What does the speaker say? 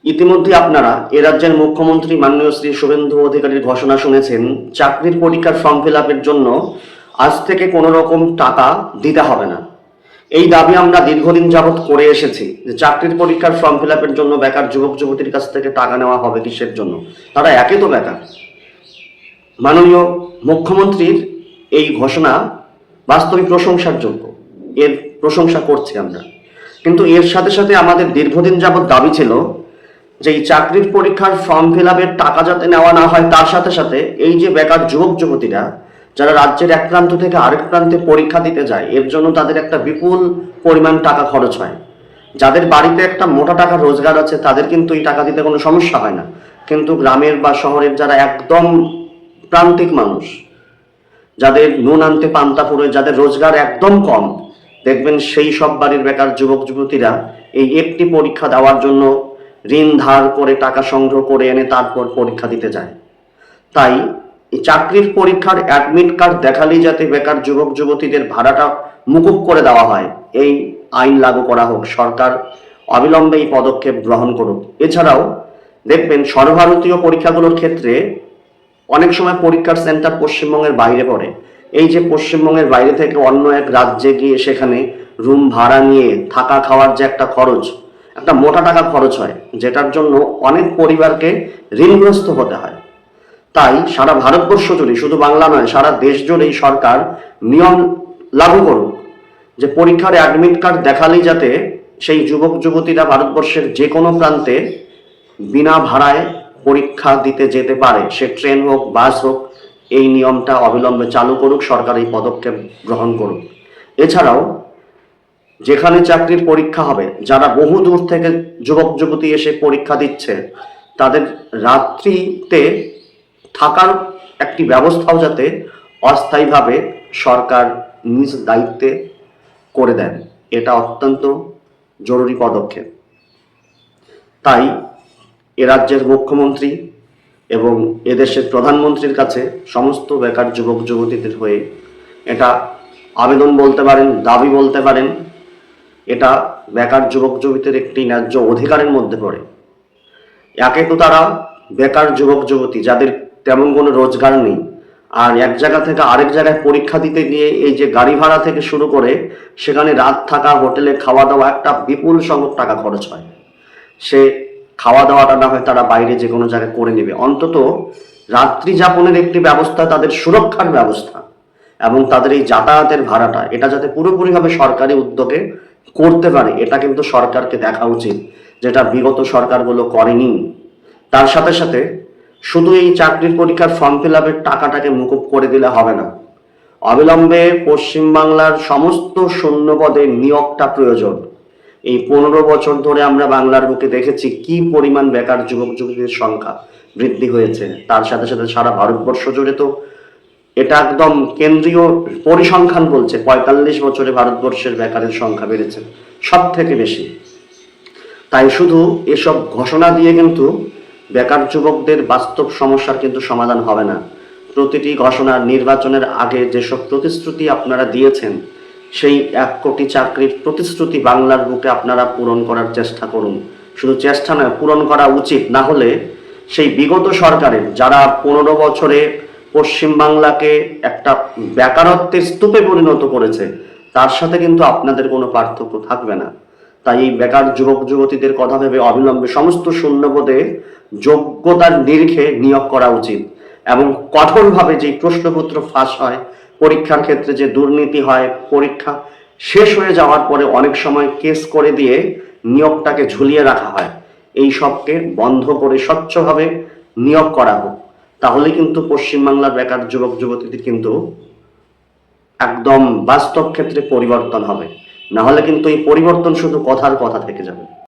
ইতিমধ্যে আপনারা এ রাজ্যের মুখ্যমন্ত্রী মাননীয় শ্রী শুভেন্দু অধিকারীর ঘোষণা শুনেছেন, চাকরির পরীক্ষার ফর্ম ফিল আপের জন্য আজ থেকে কোনো রকম টাকা দিতে হবে না। এই দাবি আমরা দীর্ঘদিন যাবৎ করে এসেছি যে চাকরির পরীক্ষার ফর্ম ফিল আপের জন্য বেকার যুবক যুবতীর কাছ থেকে টাকা নেওয়া হবে কিসের জন্য? তারা একে তো বেকার। মাননীয় মুখ্যমন্ত্রীর এই ঘোষণা বাস্তবিক প্রশংসার যোগ্য, এর প্রশংসা করছি আমরা। কিন্তু এর সাথে সাথে আমাদের দীর্ঘদিন যাবৎ দাবি ছিল যে এই চাকরির পরীক্ষার ফর্ম ফিল আপের টাকা যাতে নেওয়া না হয়, তার সাথে সাথে এই যে বেকার যুবক যুবতীরা যারা রাজ্যের এক প্রান্ত থেকে আরেক প্রান্তে পরীক্ষা দিতে যায়, এর জন্য তাদের একটা বিপুল পরিমাণ টাকা খরচ হয়। যাদের বাড়িতে একটা মোটা টাকা রোজগার আছে তাদের কিন্তু এই টাকা দিতে কোনো সমস্যা হয় না, কিন্তু গ্রামের বা শহরের যারা একদম প্রান্তিক মানুষ, যাদের নুন আনতে পান্তা ফুরোয়, যাদের রোজগার একদম কম, দেখবেন সেই সব বাড়ির বেকার যুবক যুবতীরা এই একটি পরীক্ষা দেওয়ার জন্য ঋণ ধার করে টাকা সংগ্রহ করে এনে তারপর পরীক্ষা দিতে যায়। তাই এই চাকরির পরীক্ষার অ্যাডমিট কার্ড দেখালেই যাতে বেকার যুবক যুবতীদের ভাড়াটা মুকুব করে দেওয়া হয়, এই আইন লাগু করা হোক। সরকার অবিলম্বে এই পদক্ষেপ গ্রহণ করুক। এছাড়াও দেখবেন সর্বভারতীয় পরীক্ষাগুলোর ক্ষেত্রে অনেক সময় পরীক্ষার সেন্টার পশ্চিমবঙ্গের বাইরে পড়ে। এই যে পশ্চিমবঙ্গের বাইরে থেকে অন্য এক রাজ্যে গিয়ে সেখানে রুম ভাড়া নিয়ে থাকা খাওয়ার যে একটা খরচ, একটা মোটা টাকা খরচ হয়, যেটার জন্য অনেক পরিবারকে ঋণগ্রস্ত হতে হয়। তাই সারা ভারতবর্ষ জুড়ে, শুধু বাংলা নয়, সারা দেশ জুড়েই সরকার নিয়ম লাগু করুক যে পরীক্ষার অ্যাডমিট কার্ড দেখালেই যাতে সেই যুবক যুবতীরা ভারতবর্ষের যে কোনো প্রান্তে বিনা ভাড়ায় পরীক্ষা দিতে যেতে পারে, সে ট্রেন হোক বাস হোক। এই নিয়মটা অবিলম্বে চালু করুক, সরকার এই পদক্ষেপ গ্রহণ করুক। এছাড়াও যেখানে চাকরির পরীক্ষা হবে, যারা বহু দূর থেকে যুবক যুবতী এসে পরীক্ষা দিচ্ছে, তাদের রাত্রিতে থাকার একটি ব্যবস্থাও যাতে অস্থায়ীভাবে সরকার নিজ দায়িত্বে করে দেন, এটা অত্যন্ত জরুরি পদক্ষেপ। তাই এ রাজ্যের মুখ্যমন্ত্রী এবং এদেশের প্রধানমন্ত্রীর কাছে সমস্ত বেকার যুবক যুবতীদের হয়ে এটা আবেদন বলতে পারেন, দাবি বলতে পারেন, এটা বেকার যুবক যুবতীদের একটি ন্যায্য অধিকারের মধ্যে পড়ে। একে তো তারা বেকার যুবক যুবতী যাদের তেমন কোনো রোজগার নেই, আর এক জায়গা থেকে আরেক জায়গায় পরীক্ষা দিতে গিয়ে এই যে গাড়ি ভাড়া থেকে শুরু করে সেখানে রাত থাকা, হোটেলে খাওয়া দাওয়া, একটা বিপুল সংখ্যক টাকা খরচ হয়। সে খাওয়া দাওয়াটা না হয় তারা বাইরে যে কোনো জায়গায় করে নেবে, অন্তত রাত্রি যাপনের একটি ব্যবস্থা, তাদের সুরক্ষার ব্যবস্থা এবং তাদের এই যাতায়াতের ভাড়াটা, এটা যাতে পুরোপুরিভাবে সরকারি উদ্যোগে করতে পারে, এটা কিন্তু সরকারকে দেখা উচিত, যেটা বিগত সরকারগুলো করেনি। তার সাথে সাথে শুধু এই চাকরির পরীক্ষার ফর্ম ফিল আপের টাকাটাকে মুকুব করে দিলে হবে না, অবিলম্বে পশ্চিমবাংলার সমস্ত শূন্য পদে নিয়োগটা প্রয়োজন। এই 15 বছর ধরে আমরা বাংলার বুকে দেখেছি কি পরিমাণ বেকার যুবক যুবতীদের সংখ্যা বৃদ্ধি হয়েছে। তার সাথে সাথে সারা ভারতবর্ষ জুড়ে তো এটা একদম কেন্দ্রীয় পরিসংখ্যান বলছে 45 বছরে ভারতবর্ষের বেকারের সংখ্যা বেড়েছে সব থেকে বেশি। তাই শুধু এসব ঘোষণা দিয়ে কিন্তু বেকার যুবকদের বাস্তব সমস্যার কিন্তু সমাধান হবে না। প্রতিটি ঘোষণার নির্বাচনের আগে যেসব প্রতিশ্রুতি আপনারা দিয়েছেন, সেই 1 কোটি চাকরির প্রতিশ্রুতি বাংলার বুকে আপনারা পূরণ করার চেষ্টা করুন। শুধু চেষ্টা নয়, পূরণ করা উচিত। না হলে সেই বিগত সরকারের যারা 15 বছরে পশ্চিমবাংলাকে একটা বেকারত্বের স্তূপে পরিণত করেছে, তার সাথে কিন্তু আপনাদের কোনো পার্থক্য থাকবে না। তাই এই বেকার যুবক যুবতীদের কথা ভেবে অবিলম্বে সমস্ত শূন্যপদে যোগ্যতার নিরিখে নিয়োগ করা উচিত এবং কঠোরভাবে যে প্রশ্নপত্র ফাঁস হয়, পরীক্ষার ক্ষেত্রে যে দুর্নীতি হয়, পরীক্ষা শেষ হয়ে যাওয়ার পরে অনেক সময় কেস করে দিয়ে নিয়োগটাকে ঝুলিয়ে রাখা হয়, এই সবকে বন্ধ করে স্বচ্ছভাবে নিয়োগ করা হোক। তাহলে কিন্তু পশ্চিমবাংলার বেকার যুবক যুবতীদের কিন্তু একদম বাস্তব ক্ষেত্রে পরিবর্তন হবে। না হলে কিন্তু এই পরিবর্তন শুধু কথার কথা থেকে যাবে।